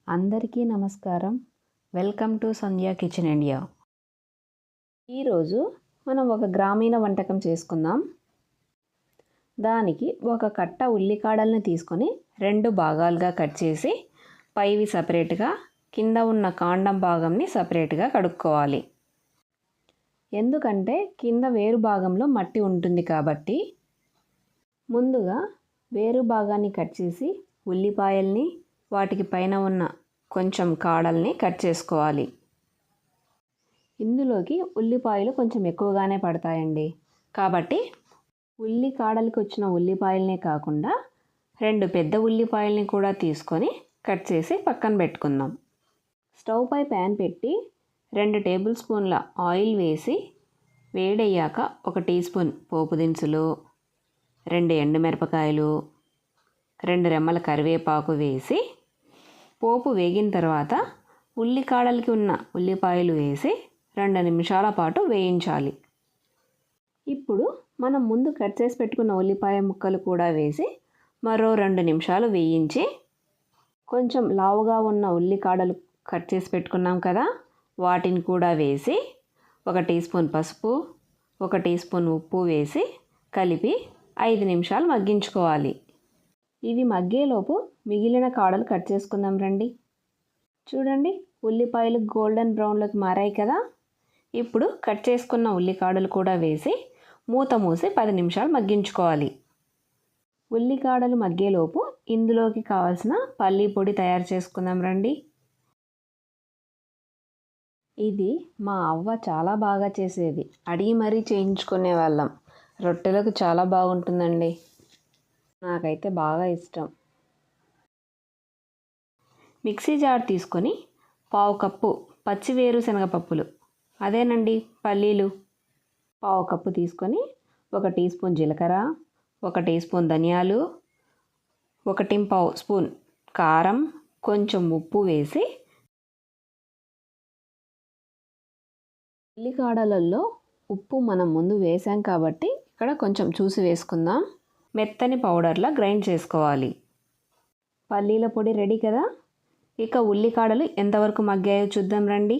అందరికీ నమస్కారం. Welcome to Sandhya kitchen India. ఈరోజు మనం ఒక గ్రామీణ వంటకం చేసుకుందాం. దానికి ఒక కట్ట ఉల్లికాడల్ని తీసుకొని 2 భాగాలుగా కట్ చేసి పైవి సపరేట్గా, కింద ఉన్న కాండం భాగంని సపరేట్గా కడుక్కోవాలి. ఎందుకంటే కింద వేరు భాగంలో మట్టి ఉంటుంది కాబట్టి. ముందుగా వేరు భాగాన్ని కట్ చేసి ఉల్లిపాయల్ని, వాటికి పైన ఉన్న కొంచెం కాడల్ని కట్ చేసుకోవాలి. ఇందులోకి ఉల్లిపాయలు కొంచెం ఎక్కువగానే పడతాయండి. కాబట్టి ఉల్లి కాడలకి వచ్చిన ఉల్లిపాయలనే కాకుండా 2 పెద్ద ఉల్లిపాయల్ని కూడా తీసుకొని కట్ చేసి పక్కన పెట్టుకుందాం. స్టవ్ పై ప్యాన్ పెట్టి 2 టేబుల్ స్పూన్ల ఆయిల్ వేసి వేడయ్యాక 1 టీ స్పూన్ పోపు దినుసులు, 2 ఎండుమిరపకాయలు, 2 రెమ్మల కరివేపాకు వేసి పోపు వేగిన తర్వాత ఉల్లికాడలకి ఉన్న ఉల్లిపాయలు వేసి 2 నిమిషాల పాటు వేయించాలి. ఇప్పుడు మనం ముందు కట్ చేసి పెట్టుకున్న ఉల్లిపాయ ముక్కలు కూడా వేసి మరో 2 నిమిషాలు వేయించి కొంచెం లావుగా ఉన్న ఉల్లికాడలు కట్ చేసి పెట్టుకున్నాం కదా, వాటిని కూడా వేసి 1 టీ స్పూన్ పసుపు, 1 టీ స్పూన్ ఉప్పు వేసి కలిపి 5 నిమిషాలు మగ్గించుకోవాలి. ఇవి మగ్గేలోపు మిగిలిన కాడలు కట్ చేసుకుందాం రండి. చూడండి, ఉల్లిపాయలు గోల్డెన్ బ్రౌన్లోకి మారాయి కదా. ఇప్పుడు కట్ చేసుకున్న ఉల్లికాడలు కూడా వేసి మూత మూసి 10 నిమిషాలు మగ్గించుకోవాలి. ఉల్లికాడలు మగ్గేలోపు ఇందులోకి కావాల్సిన పల్లీ పొడి తయారు చేసుకుందాం రండి. ఇది మా అవ్వ చాలా బాగా చేసేది. అడిగి మరీ చేయించుకునే వాళ్ళం. రొట్టెలకు చాలా బాగుంటుందండి. నాకైతే బాగా ఇష్టం. మిక్సీ జార్ తీసుకొని 1/2 కప్పు పచ్చి వేరుశనగపప్పులు, అదేనండి పల్లీలు, 1/2 కప్పు తీసుకొని 1 టీ స్పూన్ జీలకర్ర, 1 టీ స్పూన్ ధనియాలు, 1.5 స్పూన్ కారం, కొంచెం ఉప్పు వేసి ఉల్లికాడలలో ఉప్పు మనం ముందు వేసాం కాబట్టి ఇక్కడ కొంచెం చూసి వేసుకుందాం. మెత్తని పౌడర్లా గ్రైండ్ చేసుకోవాలి. పల్లీల పొడి రెడీ కదా. ఇక ఉల్లికాడలు ఎంతవరకు మగ్గాయో చూద్దాం రండి.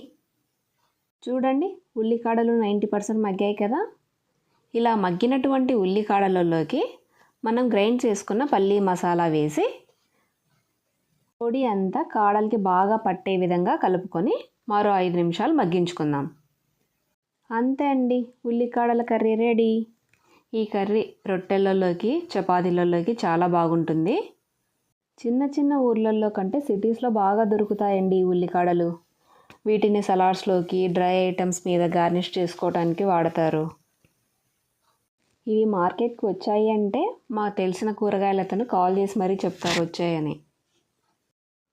చూడండి, ఉల్లికాడలు 90% మగ్గాయి కదా. ఇలా మగ్గినటువంటి ఉల్లికాడలలోకి మనం గ్రైండ్ చేసుకున్న పల్లీ మసాలా వేసి పొడి అంతా కాడలకి బాగా పట్టే విధంగా కలుపుకొని మరో 5 నిమిషాలు మగ్గించుకుందాం. అంతే అండి, ఉల్లికాడల కర్రీ రెడీ. ఈ కర్రీ రొట్టెలలోకి, చపాతీలలోకి చాలా బాగుంటుంది. చిన్న చిన్న ఊర్లలో కంటే సిటీస్లో బాగా దొరుకుతాయండి ఈ ఉల్లికాడలు. వీటిని సలాడ్స్లోకి, డ్రై ఐటమ్స్ మీద గార్నిష్ చేసుకోవడానికి వాడతారు. ఇవి మార్కెట్కి వచ్చాయి అంటే మా తెలిసిన కూరగాయలతోని కాల్ చేసి మరీ చెప్తారు వచ్చాయని.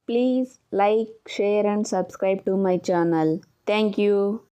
Please like, share and subscribe to my channel. Thank you.